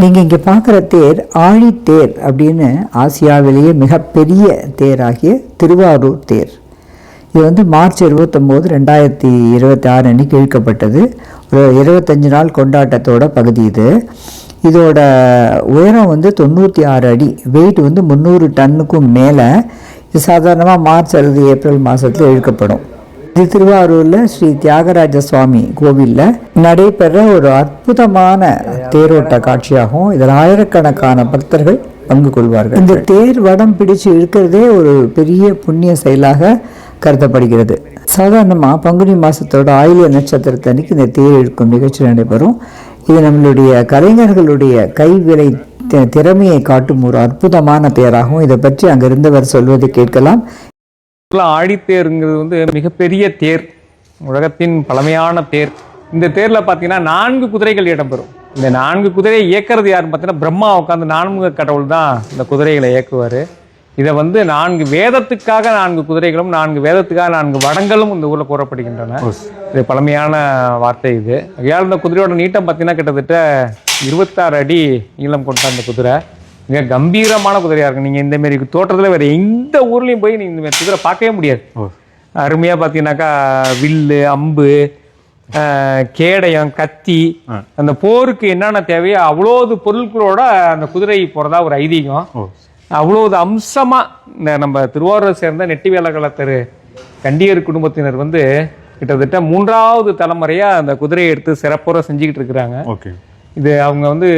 நீங்கள் இங்கே பார்க்குற தேர் ஆழித்தேர் அப்படின்னு ஆசியாவிலேயே மிகப்பெரிய தேராகிய திருவாரூர் தேர். இது வந்து மார்ச் 29, 2026 அன்னைக்கு இழுக்கப்பட்டது. ஒரு 25 நாள் கொண்டாட்டத்தோட பகுதி இது. இதோட உயரம் வந்து 96 அடி, வெயிட் வந்து 300 டன்னுக்கும் மேலே. இது சாதாரணமாக மார்ச் அல்லது ஏப்ரல் மாதத்தில் இழுக்கப்படும். இது திருவாரூரில் ஸ்ரீ தியாகராஜ சுவாமி கோவிலில் நடைபெற ஒரு அற்புதமான தேரோட்ட காட்சியாகும். இதில் ஆயிரக்கணக்கான பக்தர்கள் பங்கு கொள்வார்கள். இந்த தேர் வடம் பிடிச்சு இழுக்கிறதே ஒரு பெரிய புண்ணிய செயலாக கருதப்படுகிறது. சாதாரணமாக பங்குனி மாதத்தோட ஆயில்ய நட்சத்திரத்தன்னைக்கு இந்த தேர் இழுக்கும் நிகழ்ச்சி நடைபெறும். இது நம்மளுடைய கலைஞர்களுடைய கைவினை திறமையை காட்டும் ஒரு அற்புதமான தேராகும். இதை பற்றி அங்கிருந்தவர் சொல்வதை கேட்கலாம். ஆழித்தேருங்கிறது வந்து மிகப்பெரிய தேர், உலகத்தின் பழமையான தேர். இந்த தேரில் பார்த்தீங்கன்னா 4 குதிரைகள் இடம்பெறும். இந்த 4 குதிரையை இயக்கிறது யாருன்னு பார்த்தீங்கன்னா பிரம்மா உட்காந்து 4 கடவுள் தான் இந்த குதிரைகளை இயக்குவார். இதை வந்து 4 வேதத்துக்காக 4 குதிரைகளும் 4 வேதத்துக்காக 4 வடங்களும் இந்த ஊரில் கூறப்படுகின்றன. இது பழமையான வார்த்தை. இது ஆகையால் இந்த குதிரையோட நீட்டம் பார்த்தீங்கன்னா கிட்டத்தட்ட 26 அடி நீளம் கொண்ட அந்த குதிரை மிக கம்பீரமான குதிரையாக இருக்கும். நீங்கள் இந்தமாரி தோட்டத்தில் வேறு எந்த ஊர்லேயும் போய் நீங்கள் இந்தமாரி குதிரை பார்க்கவே முடியாது. அருமையாக பார்த்தீங்கன்னாக்கா வில்லு, அம்பு, கேடயம், கத்தி, அந்த போருக்கு என்னென்ன தேவையோ அவ்வளோது பொருட்களோட அந்த குதிரை போகிறதா ஒரு ஐதீகம். அவ்வளோது அம்சமாக இந்த நம்ம திருவாரூரை சேர்ந்த நெட்டிவேலகளத்தர் கண்டியர் குடும்பத்தினர் வந்து கிட்டத்தட்ட 3வது தலைமுறையாக அந்த குதிரையை எடுத்து சிறப்புற செஞ்சுக்கிட்டு இருக்கிறாங்க. இது அவங்க வந்து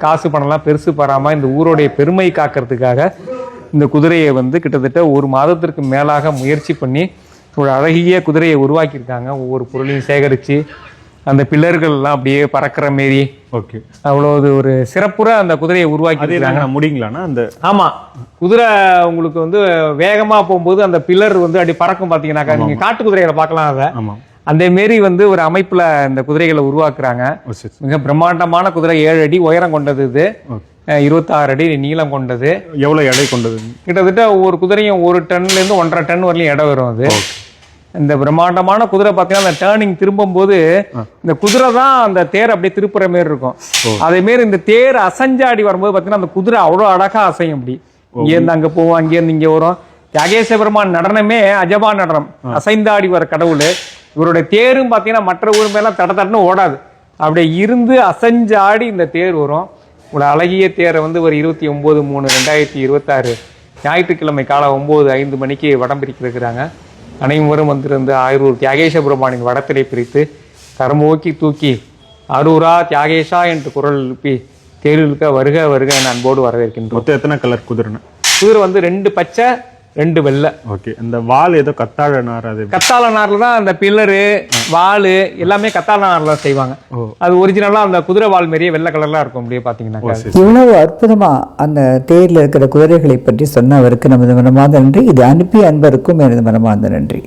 காசு பணம்லாம் பெருசு பெறாமல் இந்த ஊருடைய பெருமை காக்கிறதுக்காக இந்த குதிரையை வந்து கிட்டத்தட்ட 1 மாதத்திற்கு மேலாக முயற்சி பண்ணி ஒரு அழகிய குதிரையை உருவாக்கியிருக்காங்க. ஒவ்வொரு பொருளையும் சேகரித்து அந்த பில்லர்கள்லாம் அப்படியே பறக்கிற மாரி அவ்வளோ ஒரு சிறப்புற அந்த குதிரையை உருவாக்கி முடியுங்களாண்ணா? அந்த ஆமாம், குதிரை உங்களுக்கு வந்து வேகமாக போகும்போது அந்த பில்லர் வந்து அப்படி பறக்கும். பார்த்தீங்கன்னாக்கா நீங்கள் காட்டு குதிரைகளை பார்க்கலாம். அதை அந்த மாரி வந்து ஒரு அமைப்புல இந்த குதிரைகளை உருவாக்குறாங்க. மிக பிரம்மாண்டமான குதிரை, 7 அடி உயரம் கொண்டது. இது 26 அடி நீளம் கொண்டது. எவ்வளவு எடை கொண்டது? கிட்டத்தட்ட ஒவ்வொரு குதிரையும் 1 டன்லேருந்து 1.5 டன் வரலையும் எடை வரும். அது இந்த பிரம்மாண்டமான குதிரை பார்த்தீங்கன்னா அந்த டேர்னிங் திரும்பும் போது இந்த குதிரை தான் அந்த தேர் அப்படியே திருப்புற மாரி இருக்கும். அதே மாரி இந்த தேர் அசஞ்சாடி வரும்போது பார்த்தீங்கன்னா அந்த குதிரை அவ்வளோ அழகா அசையும். அப்படி இங்கேருந்து அங்கே போவோம், அங்கேருந்து இங்கே வரும். தியாகேச பெருமான் நடனமே அஜபா நடனம், அசைந்தாடி வர கடவுள். இவருடைய தேரும் பார்த்தீங்கன்னா மற்ற ஊர் மேலாம் தடன்னு ஓடாது, அப்படியே இருந்து அசைஞ்சாடி இந்த தேர் வரும். ஒரு அழகிய தேரை வந்து ஒரு 29/3/2026 ஞாயிற்றுக்கிழமை காலை 9:05 மணிக்கு வடம் பிரிக்கிறாங்க. அனைவரும் வந்திருந்து ஆரூர் தியாகேச பெருமானின் வடத்திரை பிரித்து கரமோக்கி தூக்கி அரூரா தியாகேஷா என்று குரல் எழுப்பி தேரிழுக்க வருக வருக என அன்போடு வரவேற்கின்றோம். மொத்தம் எத்தனை கலர் குதிரைன்னு? குதிரை வந்து 2 பச்சை 2 வெள்ளை. இந்த வால் ஏதோ கத்தாழ நார், அது கத்தாழ நார்ல தான் அந்த பில்லரு வாலு எல்லாமே கத்தாழ நார்ல செய்வாங்க. அது ஒரிஜினலா அந்த குதிரை வால் மாதிரியே வெள்ளை கலர்லாம் இருக்கும். அப்படியே பாத்தீங்கன்னா இவ்வளவு அற்புதமா அந்த தேர்ல இருக்கிற குதிரைகளை பற்றி சொன்னவருக்கு நமது மனமார்ந்த நன்றி. இது அனுப்பிய அன்பருக்கும் எனது மனமார்ந்த நன்றி.